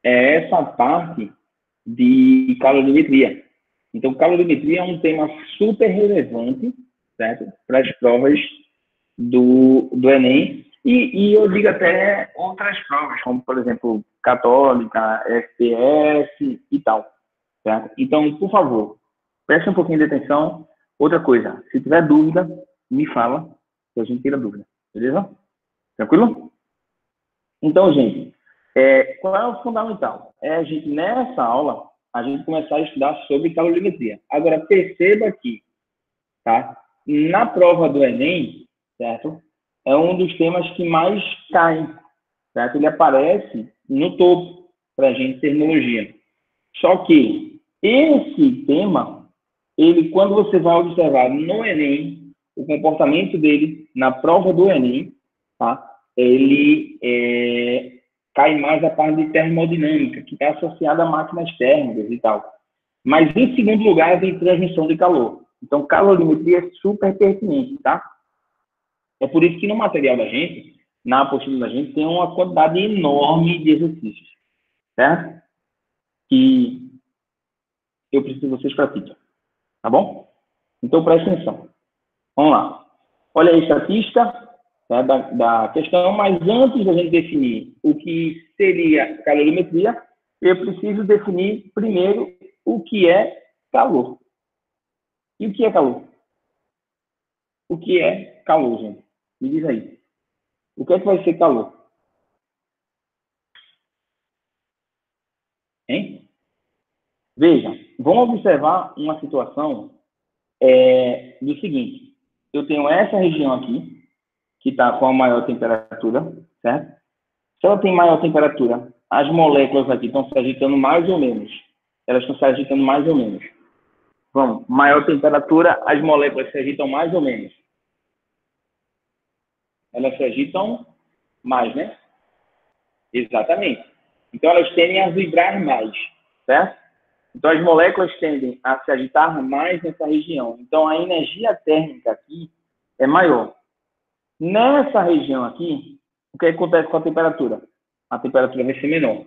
é essa parte de calorimetria. Então, calorimetria é um tema super relevante, certo? Para as provas do Enem. E eu digo até outras provas, como, por exemplo, Católica, FPS e tal. Certo? Então, por favor, preste um pouquinho de atenção. Outra coisa, se tiver dúvida, me fala, que a gente tira dúvida. Beleza? Tranquilo? Então, gente, qual é o fundamental? É a gente, nessa aula, a gente começar a estudar sobre calorimetria. Agora, perceba que, tá? Na prova do Enem, certo? É um dos temas que mais cai, certo? Ele aparece no topo para a gente, terminologia. Só que esse tema, ele, quando você vai observar no Enem, o comportamento dele na prova do Enem, tá? Ele cai mais a parte de termodinâmica, que está associada a máquinas térmicas e tal. Mas, em segundo lugar, vem transmissão de calor. Então, calorimetria é super pertinente, tá? É por isso que no material da gente, na apostila da gente, tem uma quantidade enorme de exercícios, certo? Que eu preciso que vocês pratiquem, tá bom? Então, preste atenção. Vamos lá. Olha a estatística, tá, da questão, mas antes da gente definir o que seria calorimetria, eu preciso definir primeiro o que é calor. E o que é calor? O que é calor, gente? Me diz aí. O que é que vai ser calor? Hein? Veja, vamos observar uma situação do seguinte. Eu tenho essa região aqui, que está com a maior temperatura, certo? Se ela tem maior temperatura, as moléculas aqui estão se agitando mais ou menos. Elas estão se agitando mais ou menos. Vamos, maior temperatura, as moléculas se agitam mais ou menos. Elas se agitam mais, né? Exatamente. Então, elas tendem a vibrar mais, certo? Então, as moléculas tendem a se agitar mais nessa região. Então, a energia térmica aqui é maior. Nessa região aqui, o que acontece com a temperatura? A temperatura vai ser menor.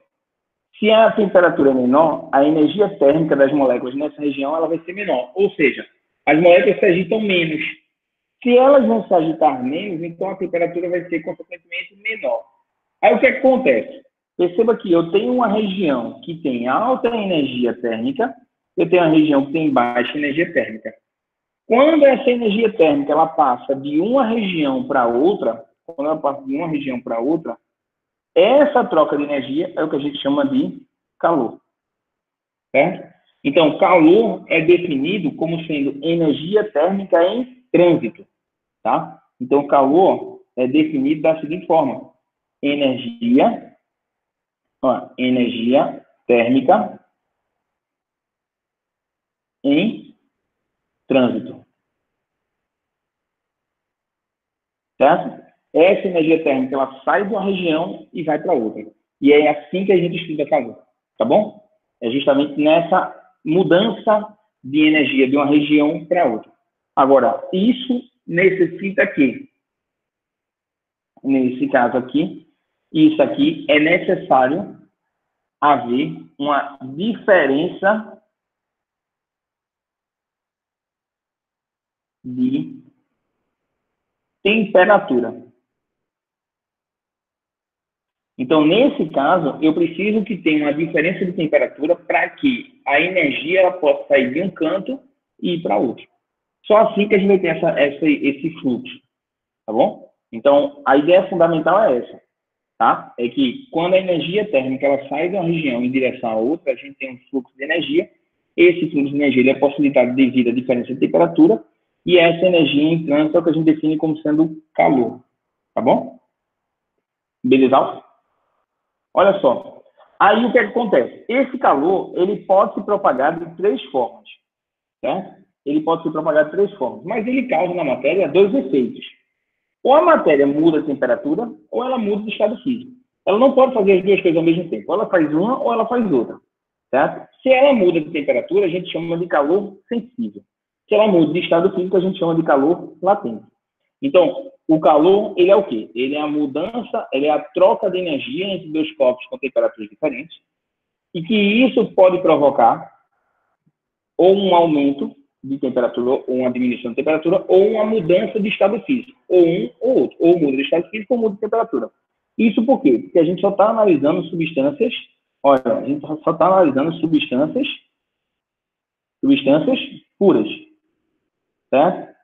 Se a temperatura é menor, a energia térmica das moléculas nessa região ela vai ser menor. Ou seja, as moléculas se agitam menos. Se elas vão se agitar menos, então a temperatura vai ser, consequentemente, menor. Aí o que acontece? Perceba que eu tenho uma região que tem alta energia térmica, eu tenho uma região que tem baixa energia térmica. Quando essa energia térmica ela passa de uma região para outra, essa troca de energia é o que a gente chama de calor. Certo? Então, calor é definido como sendo energia térmica em trânsito. Tá? Então, calor é definido da seguinte forma: energia térmica em trânsito. Certo? Essa energia térmica ela sai de uma região e vai para outra. E é assim que a gente estuda calor. Tá bom? É justamente nessa mudança de energia de uma região para outra. Agora, isso necessita que, nesse caso aqui, isso aqui é necessário haver uma diferença de temperatura. Então, nesse caso, eu preciso que tenha uma diferença de temperatura para que a energia ela possa sair de um canto e ir para outro. Só assim que a gente vai ter esse fluxo, tá bom? Então, a ideia fundamental é essa, tá? É que quando a energia térmica ela sai de uma região em direção a outra, a gente tem um fluxo de energia. Esse fluxo de energia ele é possibilitado devido à diferença de temperatura e essa energia em trânsito é o que a gente define como sendo calor, tá bom? Beleza? Olha só. Aí o que acontece? Esse calor ele pode se propagar de três formas, certo? Ele pode se propagar de três formas, mas ele causa na matéria dois efeitos. Ou a matéria muda de temperatura, ou ela muda de estado físico. Ela não pode fazer as duas coisas ao mesmo tempo. Ou ela faz uma, ou ela faz outra. Certo? Se ela muda de temperatura, a gente chama de calor sensível. Se ela muda de estado físico, a gente chama de calor latente. Então, o calor, ele é o quê? Ele é a mudança, ele é a troca de energia entre dois corpos com temperaturas diferentes. e que isso pode provocar ou um aumento de temperatura, ou uma diminuição de temperatura, ou uma mudança de estado físico, ou um ou outro, ou muda de estado físico ou muda de temperatura. Isso por quê? Porque a gente só está analisando substâncias, olha, a gente só está analisando substâncias puras, certo?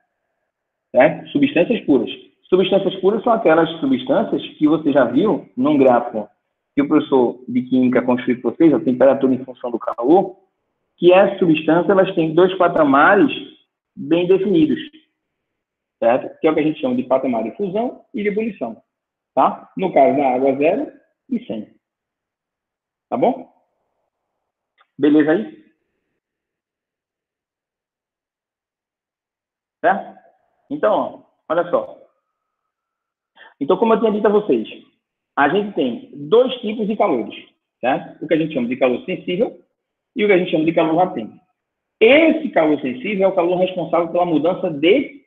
Certo? Substâncias puras. Substâncias puras são aquelas substâncias que você já viu num gráfico que o professor de química construiu para vocês, a temperatura em função do calor, que essas substâncias elas têm dois patamares bem definidos, certo? Que é o que a gente chama de patamar de fusão e de ebulição, tá? No caso da água, 0 e 100. Tá bom? Beleza aí? Certo? Então, ó, olha só. Então, como eu tinha dito a vocês, a gente tem dois tipos de calores, certo? O que a gente chama de calor sensível e o que a gente chama de calor latente. Esse calor sensível é o calor responsável pela mudança de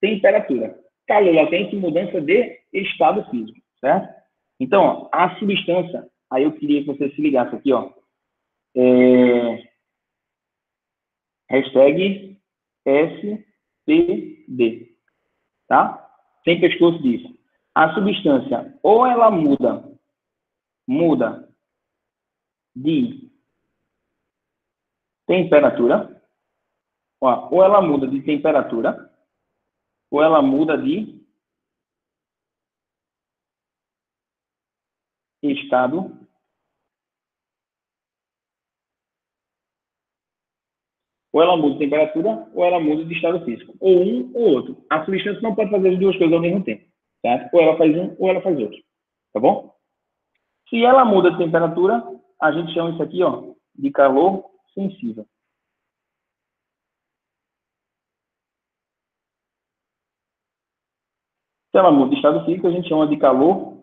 temperatura. Calor latente, mudança de estado físico, certo? Então, ó, a substância, aí eu queria que você se ligasse aqui, ó. Hashtag STD, tá? Sem pescoço disso. A substância, ou ela muda de temperatura, ó, ou ela muda de temperatura, ou ela muda de estado, ou ela muda de temperatura, ou ela muda de estado físico. Ou um ou outro. A substância não pode fazer as duas coisas ao mesmo tempo, certo? Ou ela faz um, ou ela faz outro, tá bom? Se ela muda de temperatura, a gente chama isso aqui, ó, de calor sensível. Se ela muda de estado físico, a gente chama de calor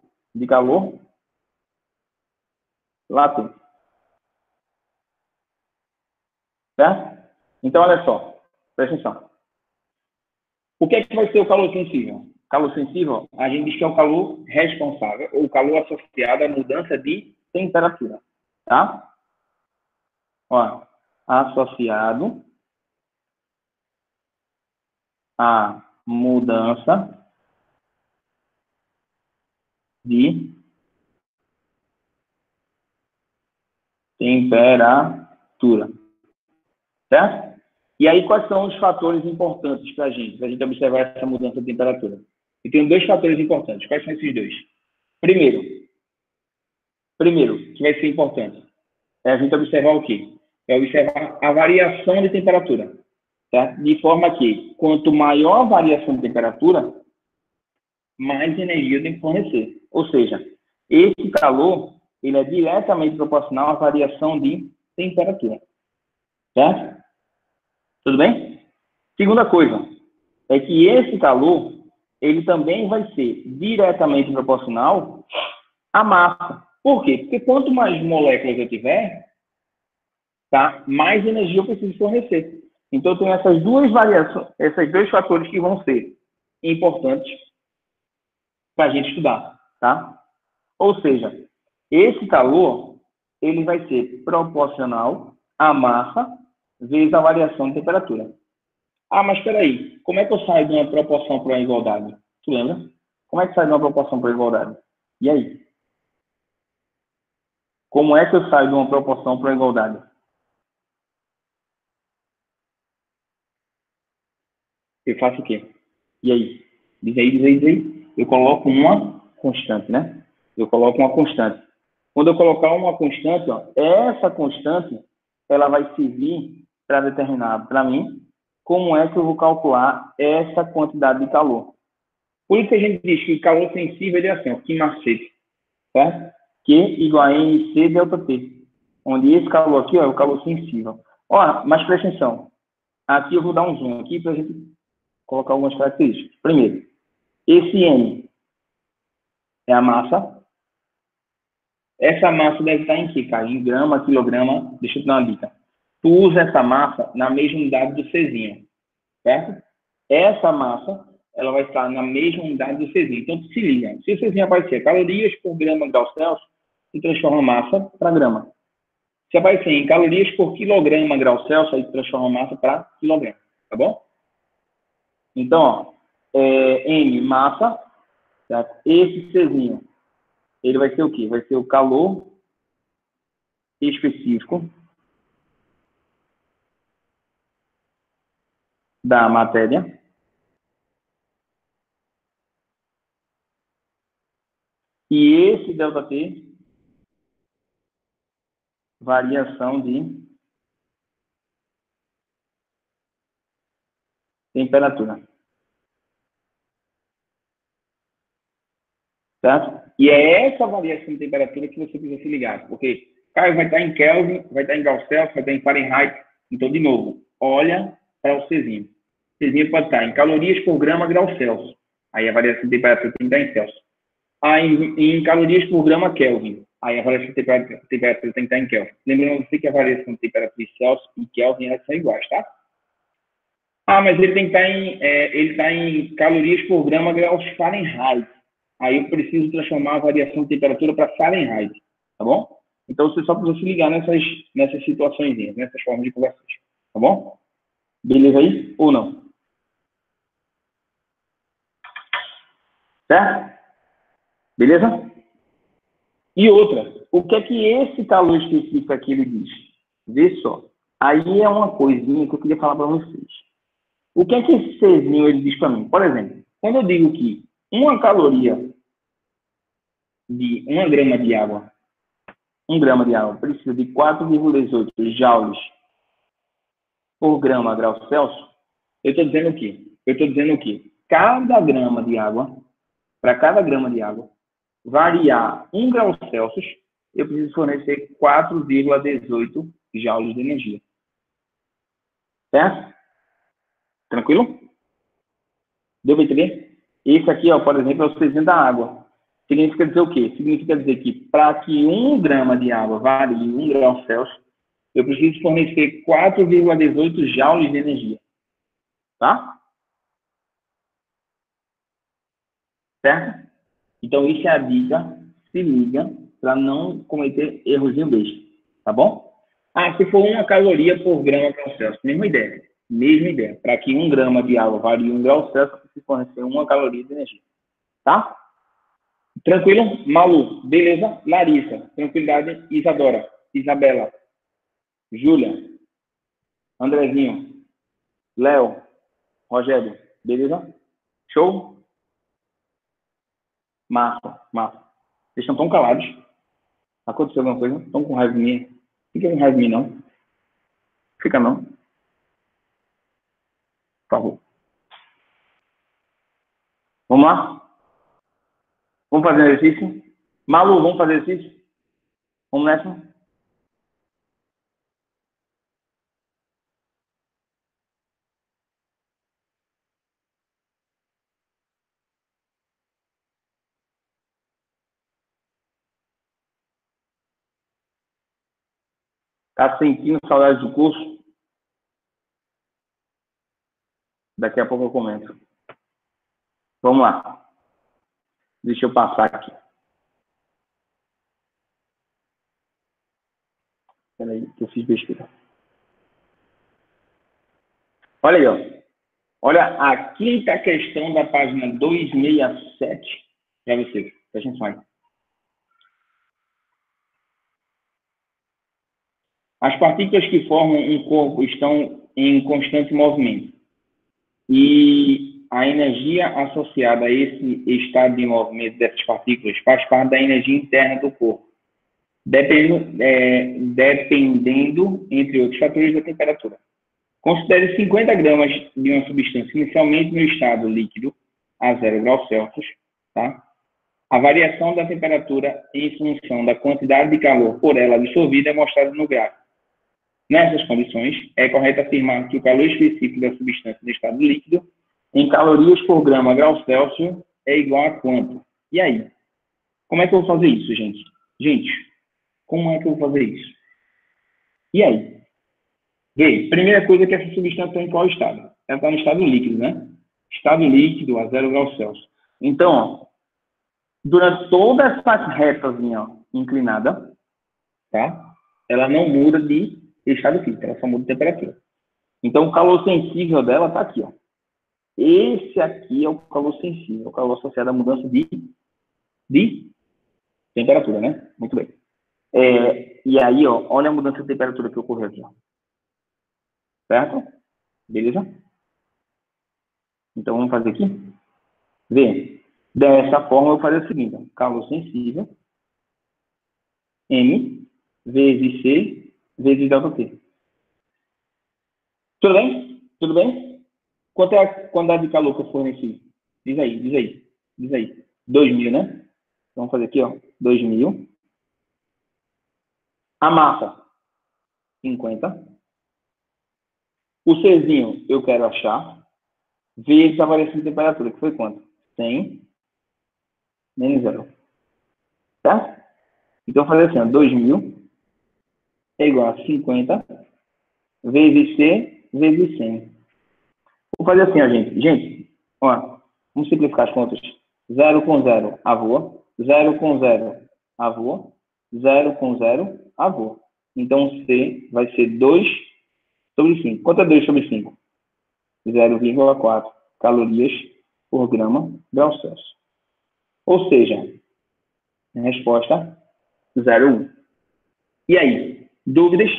latente. Certo? Então, olha só, presta atenção. O que é que vai ser o calor sensível? Calor sensível, a gente diz que é o calor responsável, ou o calor associado à mudança de temperatura. Tá? Ó, associado à mudança de temperatura. Certo? E aí, quais são os fatores importantes para a gente observar essa mudança de temperatura? E tem dois fatores importantes. Quais são esses dois? Primeiro, que vai ser importante, é a gente observar o quê? É observar a variação de temperatura. Certo? De forma que, quanto maior a variação de temperatura, mais energia tem que fornecer. Ou seja, esse calor ele é diretamente proporcional à variação de temperatura. Certo? Tudo bem? Segunda coisa, é que esse calor, ele também vai ser diretamente proporcional à massa. Por quê? Porque quanto mais moléculas eu tiver, tá, mais energia eu preciso fornecer. Então, tem essas duas variações, esses dois fatores que vão ser importantes para a gente estudar, tá? Ou seja, esse calor, ele vai ser proporcional à massa vezes a variação de temperatura. Ah, mas espera aí, como é que eu saio de uma proporção para uma igualdade? Tu lembra? Como é que sai de uma proporção para a igualdade? E aí? Como é que eu saio de uma proporção para a igualdade? Eu faço o quê? E aí? Diz aí, diz aí, diz aí. Eu coloco uma constante, né? Eu coloco uma constante. Quando eu colocar uma constante, ó, essa constante, ela vai servir para determinar para mim como é que eu vou calcular essa quantidade de calor. Por isso que a gente diz que calor sensível é assim, ó, que macete, certo? Q igual a MC delta T. Onde esse calor aqui ó, é o calor sensível. Ó, mas presta atenção. Aqui eu vou dar um zoom aqui para a gente colocar algumas características. Primeiro, esse M é a massa. Essa massa deve estar em que, cara? Em grama, quilograma. Deixa eu te dar uma dica. Tu usa essa massa na mesma unidade do Czinho, certo? Essa massa, ela vai estar na mesma unidade do Czinho. Então, tu se liga. Se o Czinho aparecer calorias por grama grau Celsius, tu transforma a massa para grama. Se aparecer em calorias por quilograma grau Celsius, aí transforma a massa para quilograma, tá bom? Então, ó, M, massa, certo? Esse Czinho, ele vai ser o quê? Vai ser o calor específico da matéria e esse ΔT, variação de temperatura, certo? E é essa variação de temperatura que você precisa se ligar, porque Caio vai estar em Kelvin, vai estar em grau Celsius, vai estar em Fahrenheit. Então, de novo, olha para o Czinho. O Czinho pode estar em calorias por grama grau Celsius. Aí a variação de temperatura tem que estar em Celsius. Em calorias por grama Kelvin. Aí a variação de temperatura tem que estar em Kelvin. Lembrando você que a variação de temperatura em Celsius e Kelvin elas são iguais, tá? Mas ele tem que estar ele tá em calorias por grama graus Fahrenheit. Aí eu preciso transformar a variação de temperatura para Fahrenheit, tá bom? Então você só precisa se ligar nessas situações, nessas formas de conversas, tá bom? Beleza aí ou não? Certo? Beleza? E outra, o que é que esse calor específico aqui ele diz? Vê só. Aí é uma coisinha que eu queria falar para vocês. O que é que esse Czinho ele diz para mim? Por exemplo, quando eu digo que uma caloria de 1 grama de água, 1 grama de água precisa de 4,18 joules por grama grau Celsius, eu estou dizendo o quê? Eu estou dizendo o quê? Cada grama de água, para cada grama de água, variar 1 grau Celsius, eu preciso fornecer 4,18 joules de energia. Certo? Tranquilo? Deu para entender? Esse aqui, ó, por exemplo, é o Czinho da água. Significa dizer o quê? Significa dizer que para que 1 grama de água varie 1 grau Celsius, eu preciso fornecer 4,18 joules de energia. Tá? Certo? Então, isso é a dica. Se liga para não cometer erros besta. Tá bom? Se for 1 caloria por grama grau Celsius, mesma ideia. Mesma ideia. Para que 1 grama de água varie 1 grau Celsius, eu preciso fornecer 1 caloria de energia. Tá? Tranquilo? Malu, beleza? Larissa, tranquilidade. Isadora, Isabela, Júlia, Andrezinho, Léo, Rogério, beleza? Show? Massa. Vocês estão tão calados. Aconteceu alguma coisa? Estão com raiva de mim? Fica com raiva de mim, não. Fica não. Por favor. Vamos lá? Vamos fazer exercício? Malu, vamos fazer exercício? Vamos nessa? Tá sentindo saudade do curso? Daqui a pouco eu comento. Vamos lá. Deixa eu passar aqui. Peraí, que eu fiz besteira. Olha aí, ó. Olha a quinta questão da página 267 para você. Presta atenção aí. As partículas que formam um corpo estão em constante movimento. E a energia associada a esse estado de movimento dessas partículas faz parte da energia interna do corpo, dependendo, entre outros fatores, da temperatura. Considere 50 gramas de uma substância inicialmente no estado líquido, a 0 graus Celsius, tá? A variação da temperatura em função da quantidade de calor por ela absorvida é mostrada no gráfico. Nessas condições, é correto afirmar que o calor específico da substância no estado líquido, em calorias por grama grau Celsius, é igual a quanto? E aí? Como é que eu vou fazer isso, gente? Gente, como é que eu vou fazer isso? E aí? Vê, primeira coisa é que essa substância está em qual estado? Ela está no estado líquido, né? Estado líquido a 0 graus Celsius. Então, ó, durante toda essa retazinha ó, inclinada, tá? ela não muda de estado físico, ela só muda de temperatura. Então, o calor sensível dela está aqui, ó. Esse aqui é o calor sensível, o calor associado à mudança de temperatura, né? Muito bem. E aí, ó, olha a mudança de temperatura que ocorreu aqui, ó. Certo? Beleza? Então, vamos fazer aqui. Vê. Dessa forma, eu vou fazer o seguinte, ó. Calor sensível, M, vezes C, vezes delta T. Tudo bem? Tudo bem? Quanto é a quantidade de calor que eu forneci? Diz aí, diz aí. Diz aí. 2.000, né? Então, vamos fazer aqui, ó. 2.000. A massa, 50. O Czinho, eu quero achar. Vezes a variação de temperatura, que foi quanto? 100 menos 0. Certo? Então, vou fazer assim, ó. 2.000 é igual a 50 vezes C vezes 100. Vou fazer assim, ó, gente. Gente, ó, vamos simplificar as contas. 0 com 0, avô. 0 com 0, avô. 0 com 0, avô. Então, C vai ser 2 sobre 5. Quanto é 2 sobre 5? 0,4 calorias por grama grau Celsius. Ou seja, a resposta 0,1. E aí, dúvidas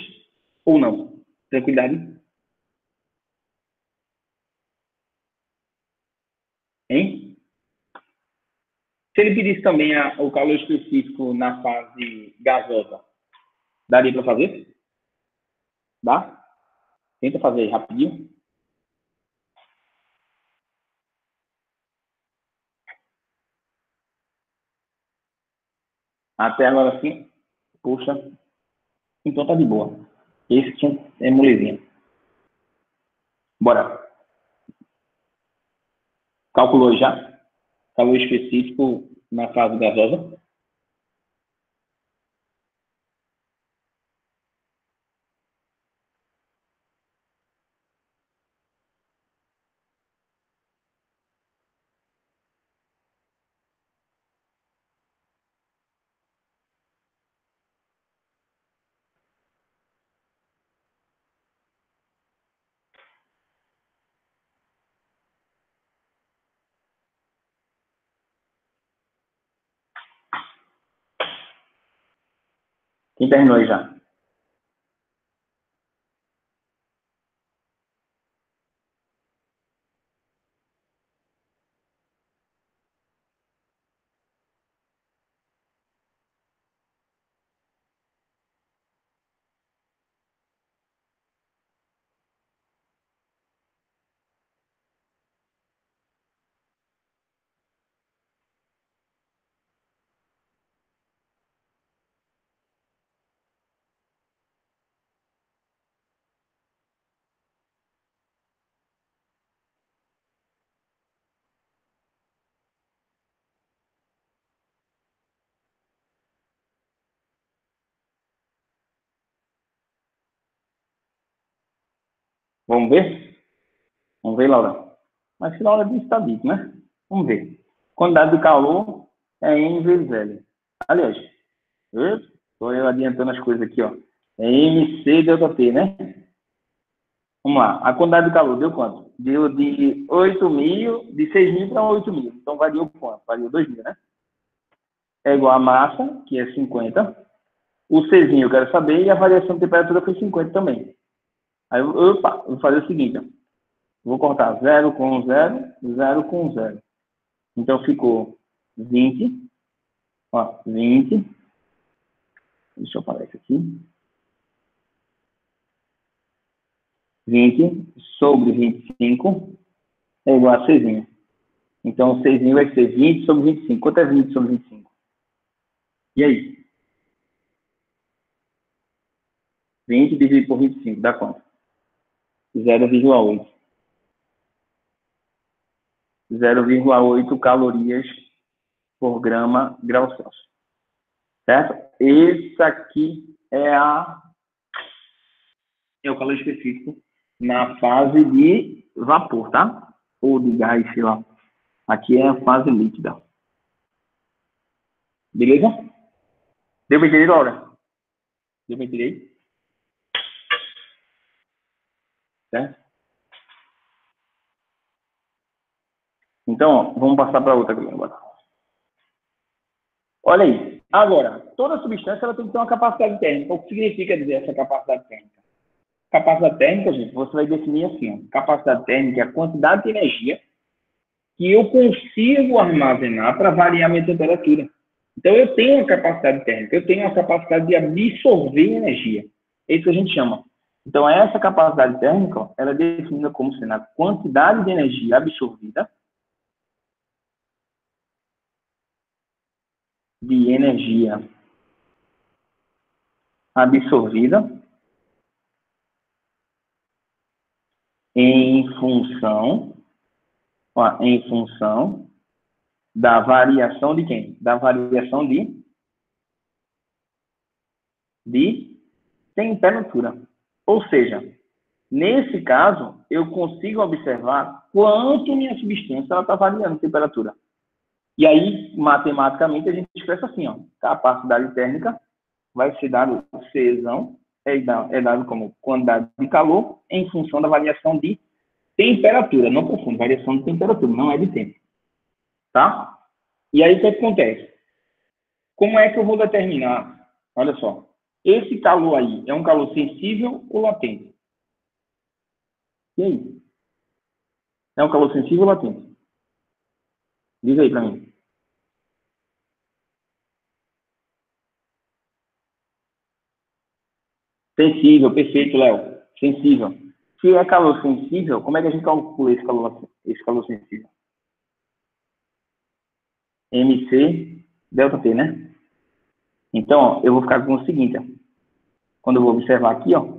ou não? Tranquilidade? Hein? Se ele pedisse também o calor específico na fase gasosa, daria para fazer? Dá? Tenta fazer aí rapidinho. Até agora sim. Puxa. Então tá de boa. Esse é molezinha. Bora. Calculou já? Calor específico na fase gasosa? Quem terminou aí já? Vamos ver? Vamos ver, Laura. Mas se Laura disse, está dito, né? Vamos ver. Quantidade de calor é M vezes L. Aliás, estou eu adiantando as coisas aqui, ó. É MC delta T, né? Vamos lá. A quantidade de calor deu quanto? Deu de 8.000, de 6.000 para 8.000. Então, variou quanto? Variou 2.000, né? É igual a massa, que é 50. O Czinho eu quero saber e a variação de temperatura foi 50 também. Aí, opa, eu vou fazer o seguinte, ó. Vou cortar 0 com 0, 0 com 0. Então, ficou 20. Ó, 20. Deixa eu parar isso aqui. 20 sobre 25 é igual a 6. Então, o 6 vai ser 20 sobre 25. Quanto é 20 sobre 25? E aí? 20 dividido por 25, dá quanto? 0,8. 0,8 calorias por grama grau Celsius. Certo? Esse aqui é o calor específico na fase de vapor, tá? Ou de gás, sei lá. Aqui é a fase líquida. Beleza? Deu para entender, Laura? Deu para entender? Certo? Então, ó, vamos passar para outra aqui agora. Olha aí. Agora, toda substância ela tem que ter uma capacidade térmica. O que significa dizer essa capacidade térmica? Capacidade térmica, gente, você vai definir assim, ó. Capacidade térmica é a quantidade de energia que eu consigo armazenar para variar a minha temperatura. Então, eu tenho uma capacidade térmica, eu tenho uma capacidade de absorver energia. É isso que a gente chama. Então, essa capacidade térmica, ó, ela é definida como sendo a quantidade de energia absorvida em função, ó, em função da variação de quem? Da variação de temperatura. Ou seja, nesse caso, eu consigo observar quanto minha substância está variando a temperatura. E aí, matematicamente, a gente expressa assim, ó, capacidade térmica vai ser dado Czão, é dado como quantidade de calor em função da variação de temperatura. Não confunde, variação de temperatura, não é de tempo. Tá? E aí, o que acontece? Como é que eu vou determinar? Olha só, esse calor aí é um calor sensível ou latente? E aí? É um calor sensível ou latente? Diz aí para mim. Sensível, perfeito, Léo. Sensível. Se é calor sensível, como é que a gente calcula esse calor sensível? MC delta T, né? Então, ó, eu vou ficar com o seguinte, ó. Quando eu vou observar aqui, ó,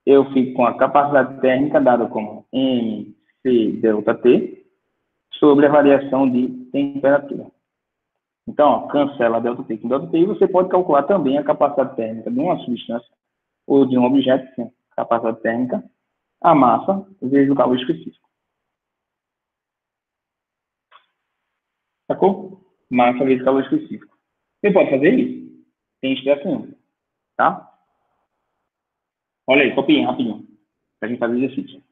eu fico com a capacidade térmica dada como MC delta T sobre a variação de temperatura. Então, ó, cancela a delta T com delta T e você pode calcular também a capacidade térmica de uma substância ou de um objeto, sim, capacidade térmica, a massa vezes o calor específico. Sacou? Massa vezes calor específico. Você pode fazer isso. Tem expressão, tá? Olha aí, copinha, rapidinho, para a gente fazer o exercício.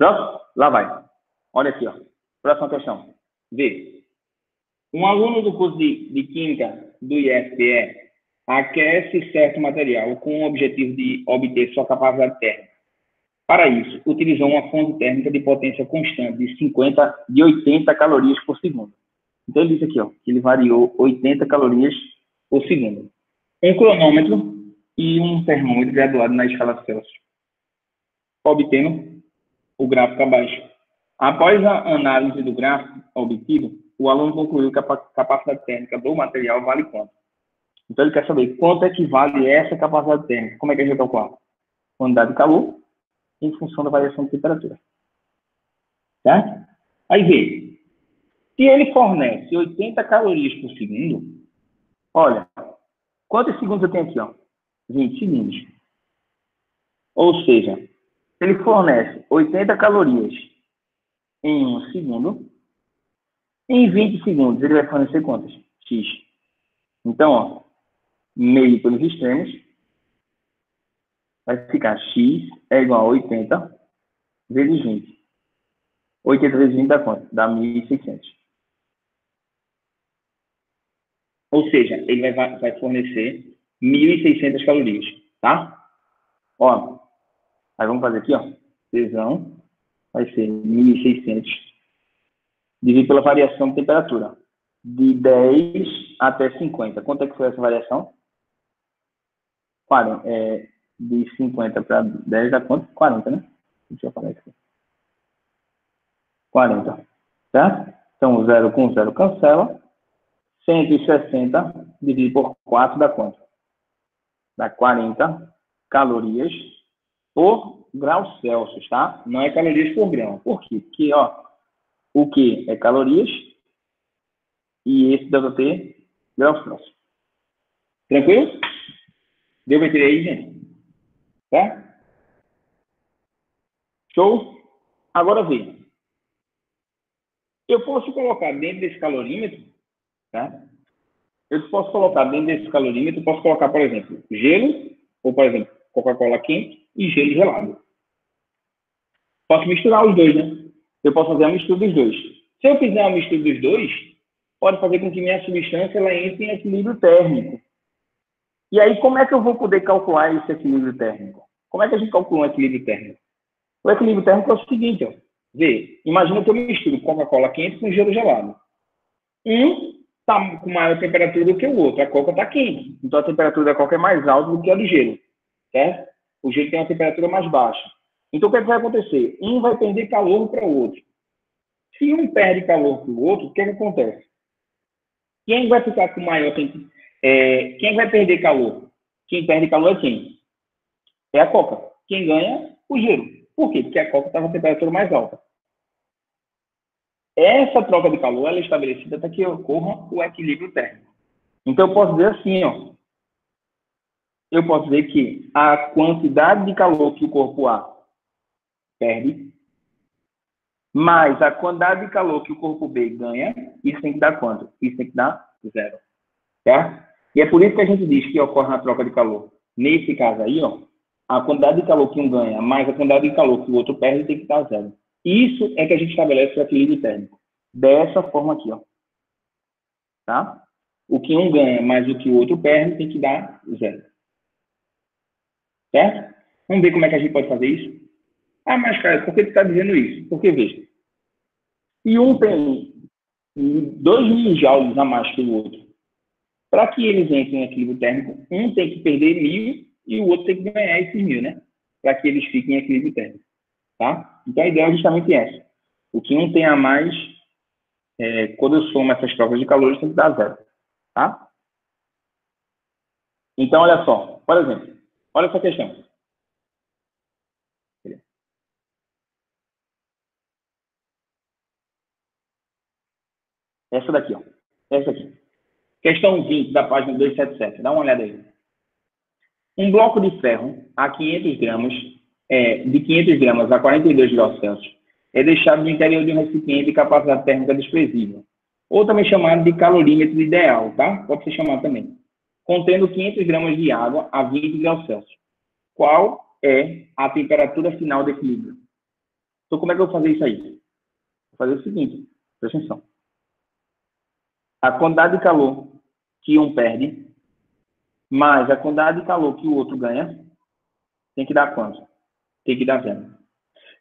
Pronto? Lá vai. Olha aqui, ó. Próxima questão. Vê. Um aluno do curso de Química do IFPE aquece certo material com o objetivo de obter sua capacidade térmica. Para isso, utilizou uma fonte térmica de potência constante de 80 calorias por segundo. Então, ele disse aqui, ó, que ele variou 80 calorias por segundo. Um cronômetro e um termômetro graduado na escala Celsius, obtendo o gráfico abaixo. Após a análise do gráfico obtido, o aluno concluiu que a capacidade térmica do material vale quanto. Então, ele quer saber quanto é que vale essa capacidade térmica. Como é que a gente calcula? Quantidade de calor em função da variação de temperatura. Certo? Aí vê, se ele fornece 80 calorias por segundo, olha, quantos segundos eu tenho aqui? Ó? 20 segundos. Ou seja, se ele fornece 80 calorias em 1 segundo, em 20 segundos ele vai fornecer quantas? X. Então, ó, meio pelos extremos, vai ficar X é igual a 80 vezes 20. 80 vezes 20 dá quanto? Dá 1.600. Ou seja, ele vai fornecer 1.600 calorias, tá? Ó, aí vamos fazer aqui, ó. Tesão vai ser 1.600 dividido pela variação de temperatura. De 10 até 50. Quanto é que foi essa variação? 40. De 50 para 10 dá quanto? 40, né? Deixa eu falar aqui. 40. Certo? Então, 0 com 0 cancela. 160 dividido por 4 dá quanto? Dá 40 calorias por grau Celsius, tá? Não é calorias por grão. Por quê? Porque, ó, o Q é calorias e esse ΔT grau Celsius. Tranquilo? Deu para entender aí, gente? Tá? Show? Agora vê. Eu posso colocar dentro desse calorímetro, tá? Eu posso colocar dentro desse calorímetro, posso colocar, por exemplo, gelo, ou, por exemplo, Coca-Cola quente e gelo gelado. Posso misturar os dois, né? Eu posso fazer a mistura dos dois. Se eu fizer a mistura dos dois, pode fazer com que minha substância ela entre em equilíbrio térmico. E aí, como é que eu vou poder calcular esse equilíbrio térmico? Como é que a gente calcula um equilíbrio térmico? O equilíbrio térmico é o seguinte, ó. Vê, imagina que eu misturo Coca-Cola quente com gelo gelado. Um está com maior temperatura do que o outro. A Coca está quente. Então, a temperatura da Coca é mais alta do que a do gelo. Certo? O gelo tem uma temperatura mais baixa. Então, o que, é que vai acontecer? Um vai perder calor para o outro. Se um perde calor para o outro, o que, é que acontece? Quem vai ficar com maior temperatura? Quem vai perder calor? Quem perde calor é quem? É a Coca. Quem ganha? O gelo. Por quê? Porque a Coca está com a temperatura mais alta. Essa troca de calor ela é estabelecida para que ocorra o equilíbrio térmico. Então, eu posso dizer assim, ó. Eu posso dizer que a quantidade de calor que o corpo A perde, mais a quantidade de calor que o corpo B ganha, isso tem que dar quanto? Isso tem que dar 0. Tá? E é por isso que a gente diz que ocorre na troca de calor. Nesse caso aí, ó, a quantidade de calor que um ganha, mais a quantidade de calor que o outro perde, tem que dar 0. Isso é que a gente estabelece o equilíbrio térmico. Dessa forma aqui, ó. Tá? O que um ganha mais o que o outro perde, tem que dar 0. Certo? Vamos ver como é que a gente pode fazer isso? Ah, mas, cara, por que tu está dizendo isso? Porque, veja, se um tem 2.000 joules a mais que o outro, para que eles entrem em equilíbrio térmico, um tem que perder 1.000 e o outro tem que ganhar esses 1.000, né? Para que eles fiquem em equilíbrio térmico. Tá? Então, a ideia é justamente essa. O que um tem a mais, quando eu somo essas trocas de calores, tem que dar 0. Tá? Então, olha só. Por exemplo, olha essa questão. Essa daqui, ó. Essa aqui. Questão 20 da página 277. Dá uma olhada aí. Um bloco de ferro a 500 gramas, de 500 gramas a 42 graus Celsius, é deixado no interior de um recipiente de capacidade térmica desprezível, ou também chamado de calorímetro ideal, tá? Pode ser chamado também. Contendo 500 gramas de água a 20 graus Celsius. Qual é a temperatura final do equilíbrio? Então, como é que eu vou fazer isso aí? Vou fazer o seguinte, presta atenção. A quantidade de calor que um perde, mais a quantidade de calor que o outro ganha, tem que dar quanto? Tem que dar 0.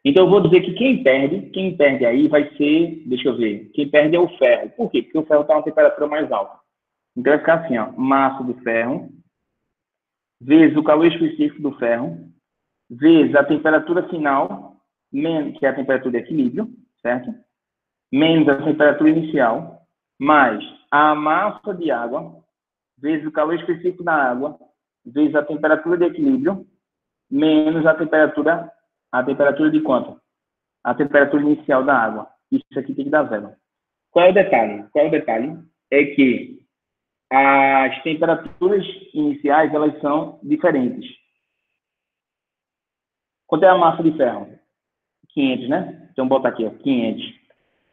Então, eu vou dizer que quem perde aí vai ser, deixa eu ver, quem perde é o ferro. Por quê? Porque o ferro está a uma temperatura mais alta. Então, vai ficar assim, ó, massa do ferro, vezes o calor específico do ferro, vezes a temperatura final, que é a temperatura de equilíbrio, certo? Menos a temperatura inicial, mais a massa de água, vezes o calor específico da água, vezes a temperatura de equilíbrio, menos a temperatura de quanto? A temperatura inicial da água. Isso aqui tem que dar 0. Qual é o detalhe? É que as temperaturas iniciais, elas são diferentes. Quanto é a massa de ferro? 500, né? Então, botar aqui, ó, 500.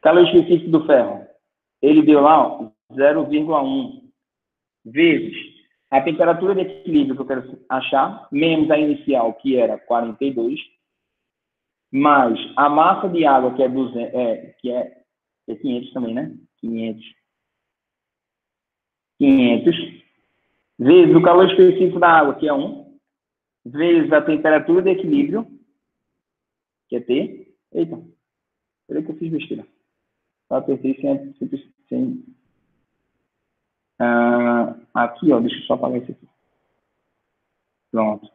Calor específico do ferro. Ele deu lá 0,1 vezes a temperatura de equilíbrio que eu quero achar, menos a inicial, que era 42, mais a massa de água, que é 200, que é 500 também, né? 500, vezes o calor específico da água, que é 1, vezes a temperatura de equilíbrio, que é T. Eita, peraí que eu fiz besteira. Eu apertei sem aqui, ó, deixa eu só apagar isso aqui. Pronto.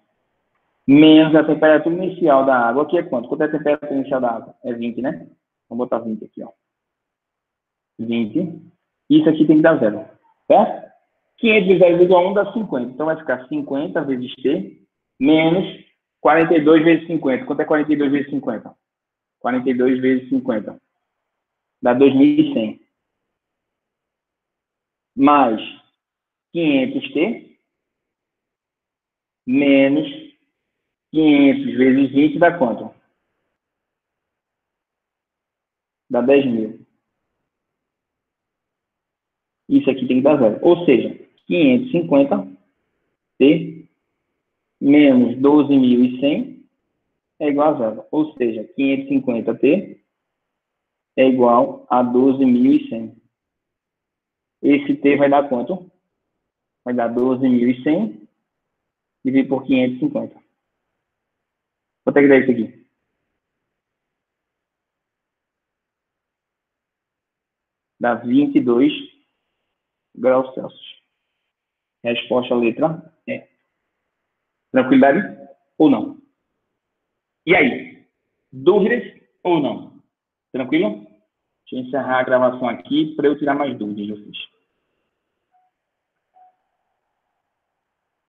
Menos a temperatura inicial da água, que é quanto? Quanto é a temperatura inicial da água? É 20, né? Vamos botar 20 aqui, ó. 20. Isso aqui tem que dar 0. certo? 500 vezes 0,1 dá 50. Então, vai ficar 50 vezes T menos 42 vezes 50. Quanto é 42 vezes 50? 42 vezes 50. Dá 2.100. Mais 500T menos 500 vezes 20 dá quanto? Dá 10.000. Isso aqui tem que dar zero. Ou seja, 550T menos 12.100 é igual a zero. Ou seja, 550T é igual a 12.100. Esse T vai dar quanto? Vai dar 12.100 dividido por 550. Quanto é que dá isso aqui? Dá 22 graus Celsius. Resposta à letra E. Tranquilidade ou não? E aí? Dúvidas ou não? Tranquilo? Deixa eu encerrar a gravação aqui para eu tirar mais dúvidas de vocês.